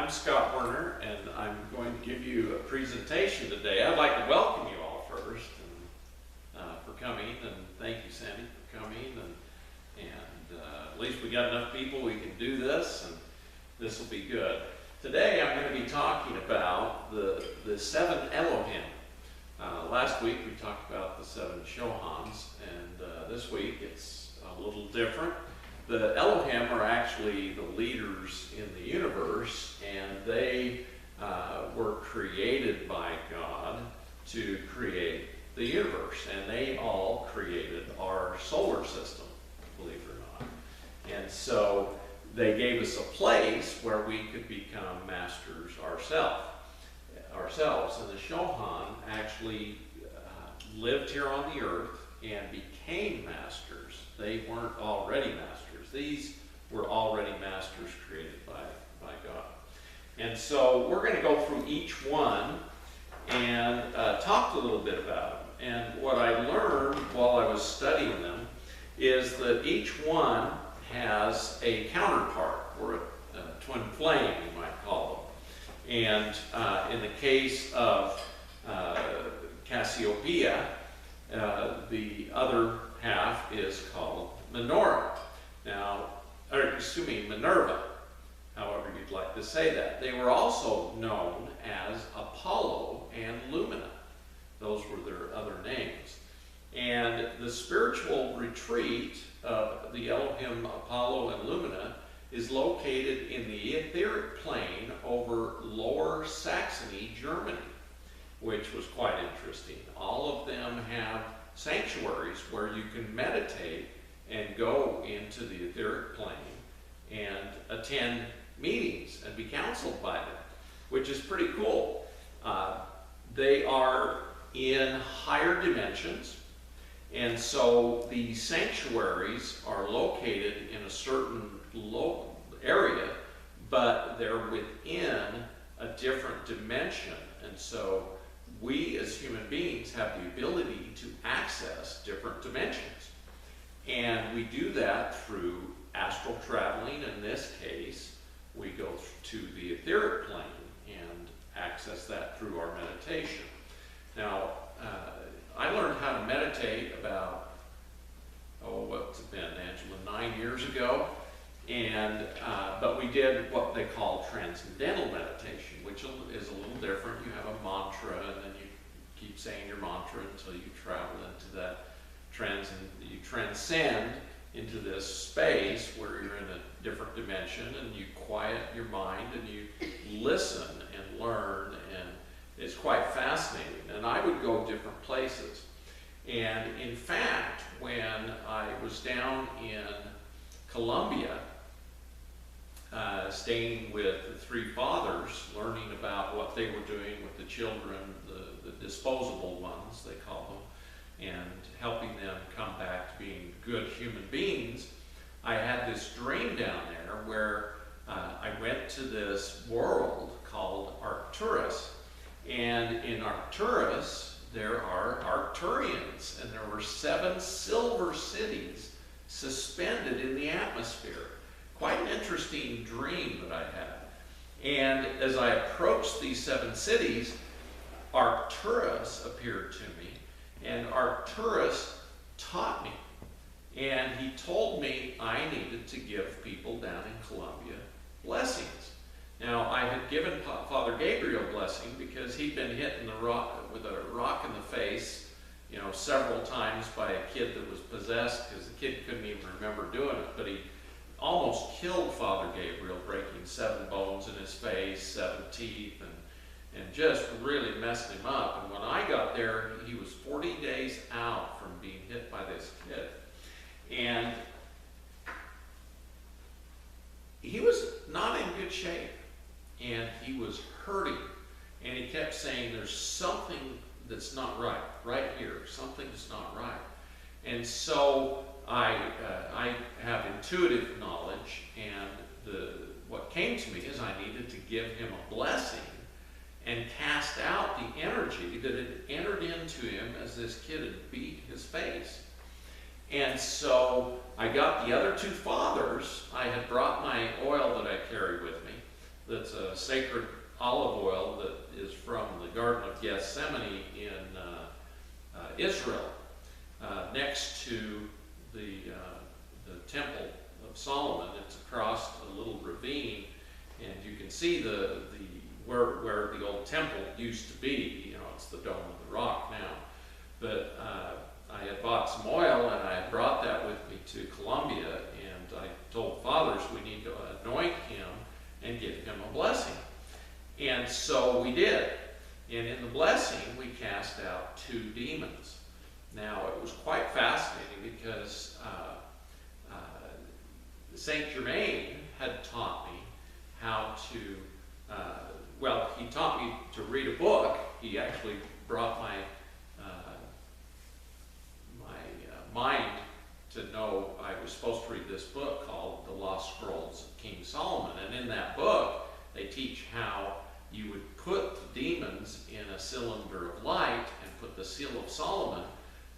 I'm Scott Werner, and I'm going to give you a presentation today. I'd like to welcome you all first for coming, and thank you, Sandy, for coming. And at least we got enough people we can do this, and this will be good. Today I'm going to be talking about the 7 Elohim. Last week we talked about the 7 Shohans, and this week it's a little different. The Elohim are actually the leaders in the universe, and they were created by God to create the universe, and they all created our solar system, believe it or not. And so they gave us a place where we could become masters ourselves. And the Shohan actually lived here on the earth and became masters. They weren't already masters. These were already masters created by God. And so we're going to go through each one and talk a little bit about them. And what I learned while I was studying them is that each one has a counterpart, or a twin flame, you might call them. And in the case of Cassiopeia, the other half is called Minerva. Minerva, however you'd like to say that. They were also known as Apollo and Lumina. Those were their other names. And the spiritual retreat of the Elohim, Apollo, and Lumina is located in the etheric plane over Lower Saxony, Germany, which was quite interesting. All of them have sanctuaries where you can meditate and go into the etheric plane and attend meetings and be counseled by them, which is pretty cool. They are in higher dimensions, and so the sanctuaries are located in a certain area, but they're within a different dimension. And so we as human beings have the ability to access different dimensions. And we do that through astral traveling. In this case, we go to the etheric plane and access that through our meditation. Now, I learned how to meditate about, what's it been, Angela, 9 years ago. And but we did what they call transcendental meditation, which is a little different. You have a mantra, and then you keep saying your mantra until you travel into that you transcend into this space where you're in a different dimension, and you quiet your mind and you listen and learn, and it's quite fascinating. And I would go different places. And in fact, when I was down in Colombia, staying with the 3 fathers, learning about what they were doing with the children, the disposable ones, they call them, and helping them come back to being good human beings, I had this dream down there where I went to this world called Arcturus. And in Arcturus, there are Arcturians, and there were 7 silver cities suspended in the atmosphere. Quite an interesting dream that I had. And as I approached these 7 cities, Arcturus appeared to me, and Arcturus taught me. And he told me I needed to give people down in Colombia blessings. Now, I had given Father Gabriel blessing because he'd been hit with a rock in the face, several times by a kid that was possessed, because the kid couldn't even remember doing it. But he almost killed Father Gabriel, breaking 7 bones in his face, 7 teeth, and just really messed him up. And when I got there, he was 40 days out from being hit by this kid. And he was not in good shape, and he was hurting. And he kept saying, there's something that's not right here. Something's not right. And so I have intuitive knowledge, and what came to me is I needed to give him a blessing and cast out the energy that had entered into him as this kid had beat his face. And so I got the other 2 fathers. I had brought my oil that I carried with me, that's a sacred olive oil that is from the Garden of Gethsemane in Israel, next to the Temple of Solomon. It's across a little ravine, and you can see where the old temple used to be. You know, it's the Dome of the Rock now. But I had bought some oil, and I had brought that with me to Columbia, and I told fathers we need to anoint him and give him a blessing. And so we did. And in the blessing, we cast out 2 demons. Now, it was quite fascinating because Saint Germain had taught me how to, he taught me to read a book. He actually brought my mind to know I was supposed to read this book called The Lost Scrolls of King Solomon. And in that book, they teach how you would put the demons in a cylinder of light and put the seal of Solomon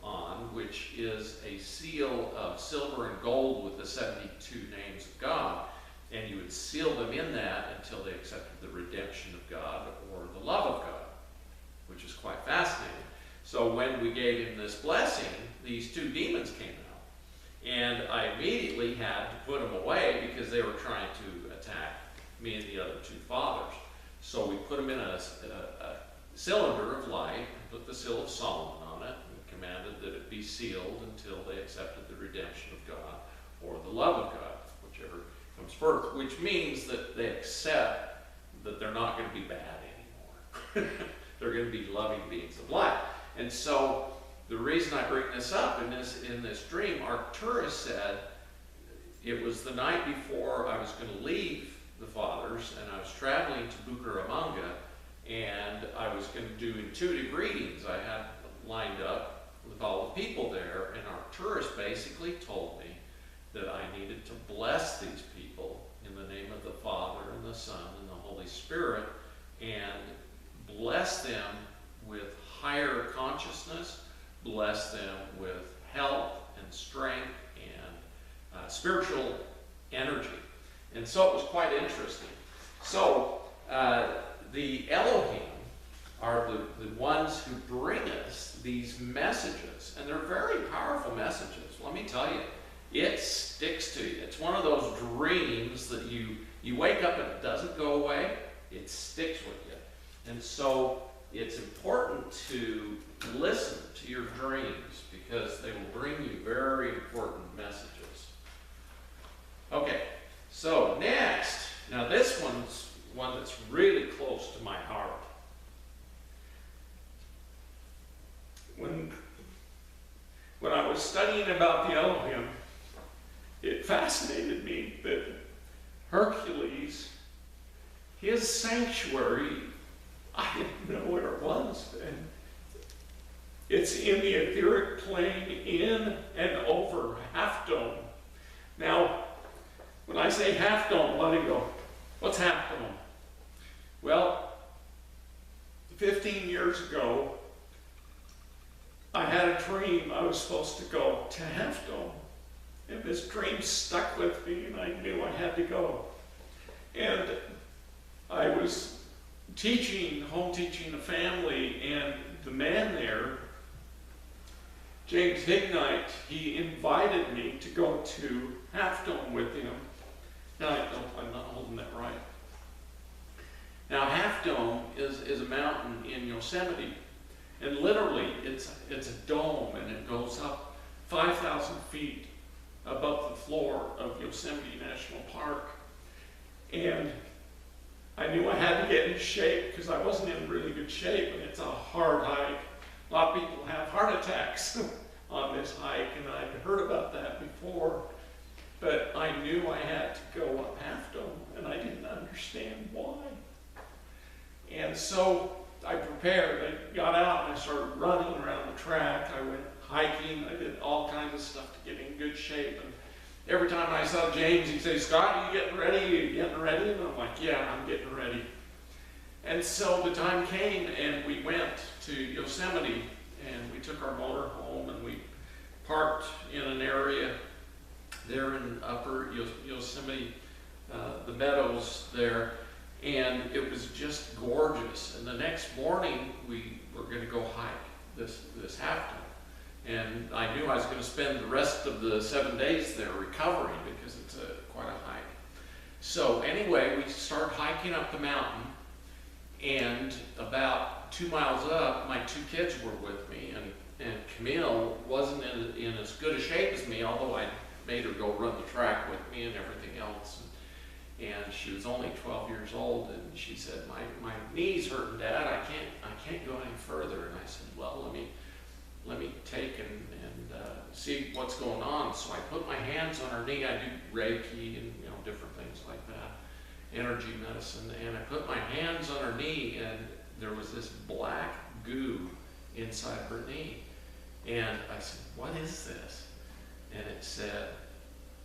on, which is a seal of silver and gold with the 72 names of God. And you would seal them in that until they accepted the redemption of God or the love of God, which is quite fascinating. So when we gave him this blessing, these 2 demons came out. And I immediately had to put them away because they were trying to attack me and the other 2 fathers. So we put them in a cylinder of light and put the seal of Solomon on it and commanded that it be sealed until they accepted the redemption of God or the love of God, whichever comes first, which means that they accept that they're not going to be bad anymore. They're going to be loving beings of light. And so the reason I bring this up in this dream, Arcturus said it was the night before I was going to leave the fathers, and I was traveling to Bucaramanga, and I was going to do intuitive readings. I had lined up with all the people there, and Arcturus basically told me that I needed to bless these people in the name of the Father and the Son and the Holy Spirit, and bless them with higher consciousness, bless them with health and strength and spiritual energy. And so it was quite interesting. So the Elohim are the ones who bring us these messages, and they're very powerful messages. Let me tell you, it sticks to you. It's one of those dreams that you wake up and it doesn't go away. It sticks with you. And so it's important to listen to your dreams because they will bring you very important messages. Okay, so next, now this one's one that's really close to my heart. When I was studying about the Elohim, it fascinated me that Hercules, his sanctuary, I didn't know where it was. And it's in the etheric plane in and over Half Dome. Now, when I say Half Dome, let it go. What's Half Dome? Well, 15 years ago, I had a dream I was supposed to go to Half Dome. And this dream stuck with me, and I knew I had to go. And I was home teaching a family, and the man there, James Hignite, he invited me to go to Half Dome with him. Now, I'm not holding that right. Now, Half Dome is a mountain in Yosemite, and literally it's a dome, and it goes up 5,000 feet above the floor of Yosemite National Park. And I knew I had to get in shape because I wasn't in really good shape, and it's a hard hike. A lot of people have heart attacks on this hike, and I'd heard about that before, but I knew I had to go up Half Dome, and I didn't understand why. And so I prepared. I got out and I started running around the track. I went hiking. I did all kinds of stuff to get in good shape. And every time I saw James, he'd say, "Scott, are you getting ready? Are you getting ready?" And I'm like, "Yeah, I'm getting ready." And so the time came, and we went to Yosemite, and we took our motor home, and we parked in an area there in upper Yosemite, the meadows there. And it was just gorgeous. And the next morning, we were going to go hike this half dome. And I knew I was going to spend the rest of the 7 days there recovering because it's quite a hike. So anyway, we started hiking up the mountain, and about 2 miles up, my 2 kids were with me, and Camille wasn't in as good a shape as me, although I made her go run the track with me and everything else. And she was only 12 years old, and she said, my knee's hurting, Dad, I can't go any further. And I said, well, let me take and see what's going on. So I put my hands on her knee. I do Reiki and different things like that, energy medicine. And I put my hands on her knee, and there was this black goo inside her knee. And I said, what is this? And it said,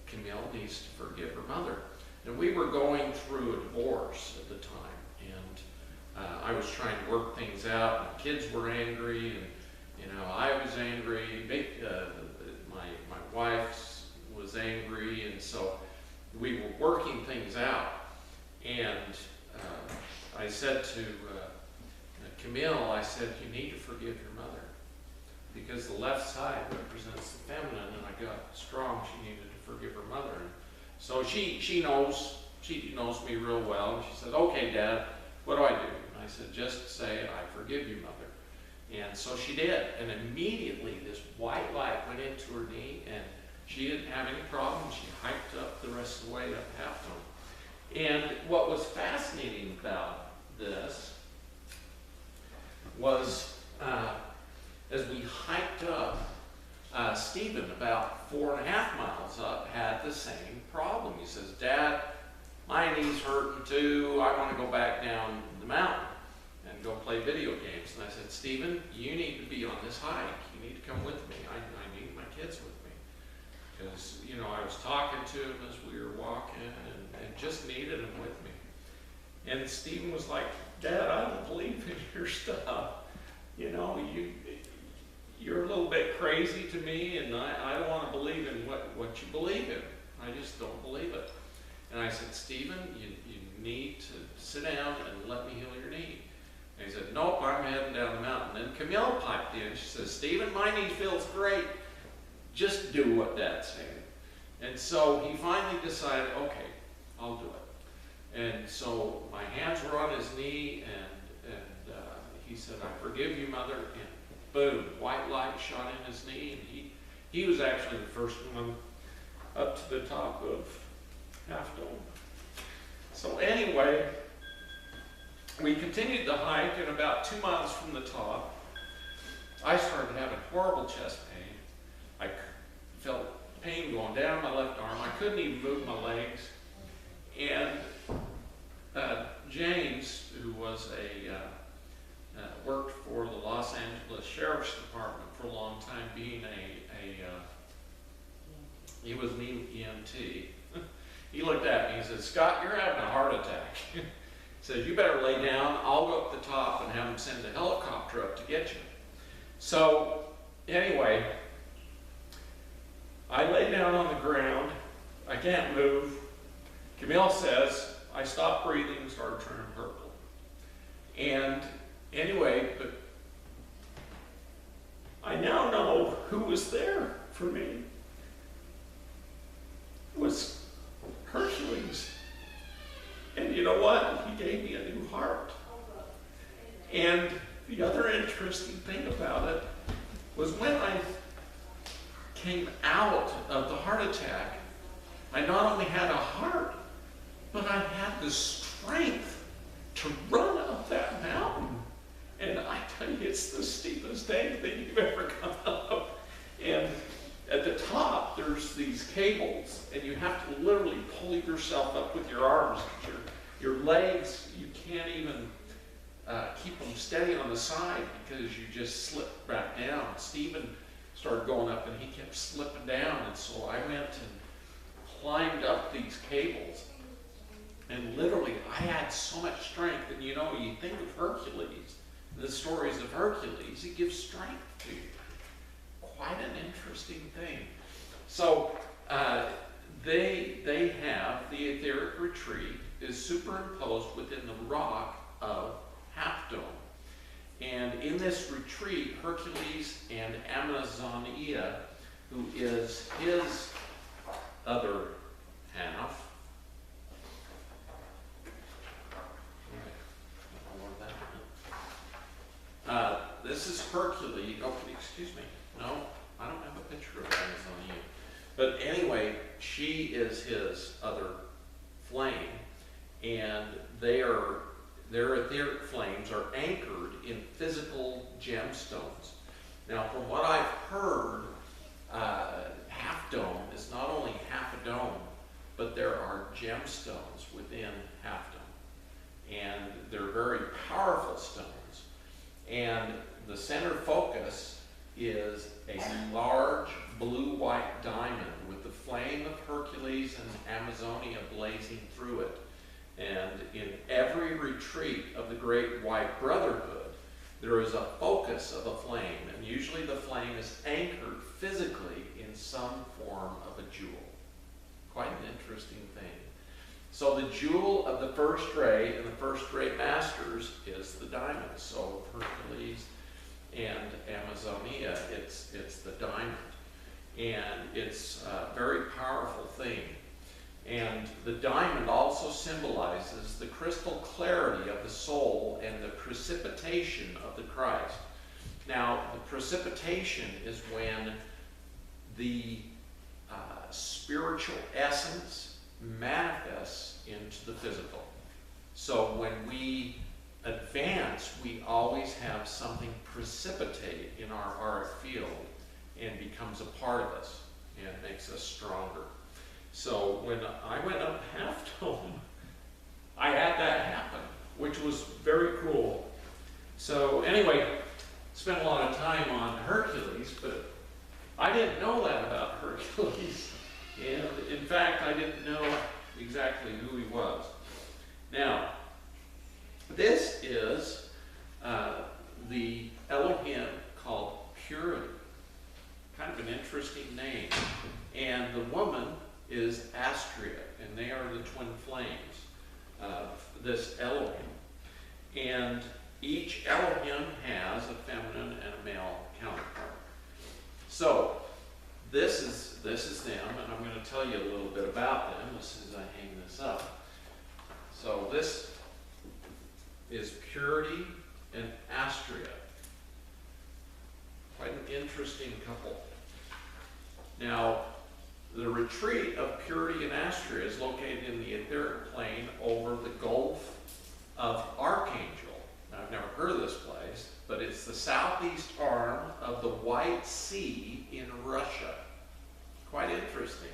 Camille needs to forgive her mother. And we were going through a divorce at the time, and I was trying to work things out. My kids were angry, and I was angry. My wife was angry, and so we were working things out. And I said to Camille, I said, you need to forgive your mother, because the left side represents the feminine, and I got strong. She needed to forgive her mother. And so she knows me real well. And she said, okay, Dad, what do I do? And I said, just say, I forgive you, Mother. And so she did. And immediately this white light went into her knee, and she didn't have any problem. She hiked up the rest of the way up Half Dome. And what was fascinating about this was as we hiked up, Stephen, about 4.5 miles up, had the same problem. He says, Dad, my knee's hurting too. I want to go back down the mountain and go play video games. And I said, Stephen, you need to be on this hike. You need to come with me. I need my kids with me. Because, I was talking to him as we were walking, and just needed him with me. And Stephen was like, Dad, I don't believe in your stuff. You're a little bit crazy to me, and I don't want to believe in what you believe in. I just don't believe it. And I said, Stephen, you need to sit down and let me heal your knee. And he said, nope, I'm heading down the mountain. And Camille piped in. She says, Stephen, my knee feels great. Just do what Dad's saying. And so he finally decided, okay, I'll do it. And so my hands were on his knee, and he said, I forgive you, Mother. And boom, white light shot in his knee, and he was actually the first one up to the top of Half Dome. So anyway, we continued the hike, and about 2 miles from the top, I started having horrible chest pain. I felt pain going down my left arm. I couldn't even move my legs. And James, who was worked for the Los Angeles Sheriff's Department for a long time, being he was an EMT. He looked at me and said, Scott, you're having a heart attack. He says, you better lay down. I'll go up the top and have them send a helicopter up to get you. So anyway, I lay down on the ground. I can't move. Camille says, I stopped breathing and started turning purple. And anyway, but I now know who was there for me. It was Hercules. And you know what? He gave me a new heart. And the other interesting thing about it was when I came out of the heart attack, I not only had a heart, but I had the strength to run up that mountain. And I tell you, it's the steepest dang thing you've ever come up. And at the top, there's these cables, and you have to literally pull yourself up with your arms. Your legs, you can't even keep them steady on the side because you just slip back down. Stephen started going up, and he kept slipping down. And so I went and climbed up these cables. And literally, I had so much strength. And you think of Hercules, the stories of Hercules, he gives strength to you. Quite an interesting thing. So they have the etheric retreat is superimposed within the rock of Half Dome. And in this retreat, Hercules and Amazonia, who is his other half, this is Hercules. Oh, excuse me. No, I don't have a picture of Amazonia. But anyway, she is his other flame, and their etheric flames are anchored in physical gemstones. Now, from what I've heard, Half Dome is not only half a dome, but there are gemstones within Half Dome, and they're very powerful stones. And the center focus is a large blue-white diamond with the flame of Hercules and Amazonia blazing through it. And in every retreat of the Great White Brotherhood, there is a focus of a flame, and usually the flame is anchored physically in some form of a jewel. Quite an interesting thing. So the jewel of the first ray and the first ray masters is the diamond. So Hercules and Amazonia, it's the diamond. And it's a very powerful thing. And the diamond also symbolizes the crystal clarity of the soul and the precipitation of the Christ. Now, the precipitation is when the spiritual essence manifests into the physical. So when we advance, we always have something precipitate in our auric field and becomes a part of us and makes us stronger. So when I went up Half Dome, I had that happen, which was very cool. So anyway, spent a lot of time on Hercules, but I didn't know that about Hercules. And in fact, I didn't know exactly who he was. Now, this is the Elohim called Purity. Kind of an interesting name. And the woman is Astrea, and they are the twin flames of this Elohim. And each Elohim has a feminine and a male counterpart. So this is them, and I'm going to tell you a little bit about them as soon as I hang this up. So this is Purity and Astrea. Quite an interesting couple. Now, the retreat of Purity and Astrea is located in the etheric plane over the Gulf of Archangel. Now, I've never heard of this place, but it's the southeast arm of the White Sea in Russia. Quite interesting.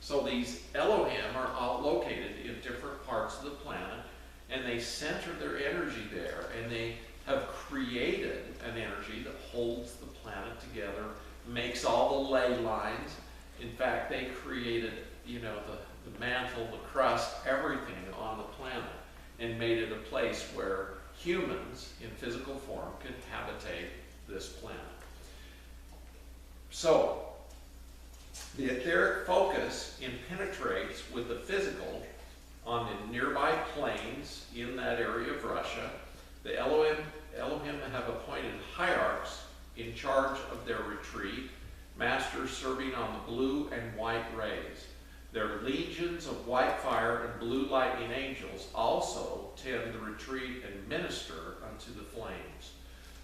So these Elohim are all located in different parts of the planet, and they center their energy there, and they have created an energy that holds the planet together, makes all the ley lines. In fact, they created, the mantle, the crust, everything on the planet, and made it a place where humans in physical form could habitate this planet. So, the etheric focus penetrates with the physical on the nearby plains in that area of Russia. The Elohim have appointed hierarchs in charge of their retreat, masters serving on the blue and white rays. Their legions of white fire and blue lightning angels also tend the retreat and minister unto the flames.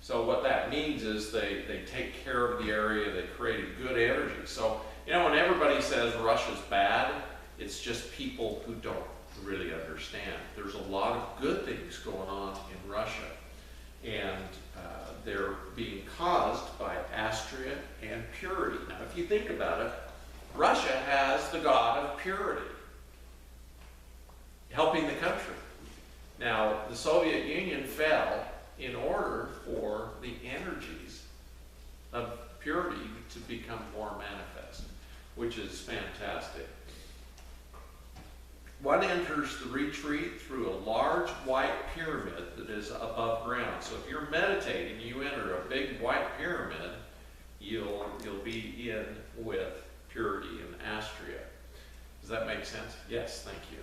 So what that means is they take care of the area, they create a good energy. So, when everybody says Russia's bad, it's just people who don't really understand. There's a lot of good things going on in Russia, and they're being caused by Astrea and Purity. Now, if you think about it, Russia has the god of purity helping the country. Now, the Soviet Union fell in order for the energies of purity to become more manifest, which is fantastic. One enters the retreat through a large white pyramid that is above ground. So if you're meditating, you enter a big white pyramid, you'll be in with Purity and Astrea. Does that make sense? Yes, thank you.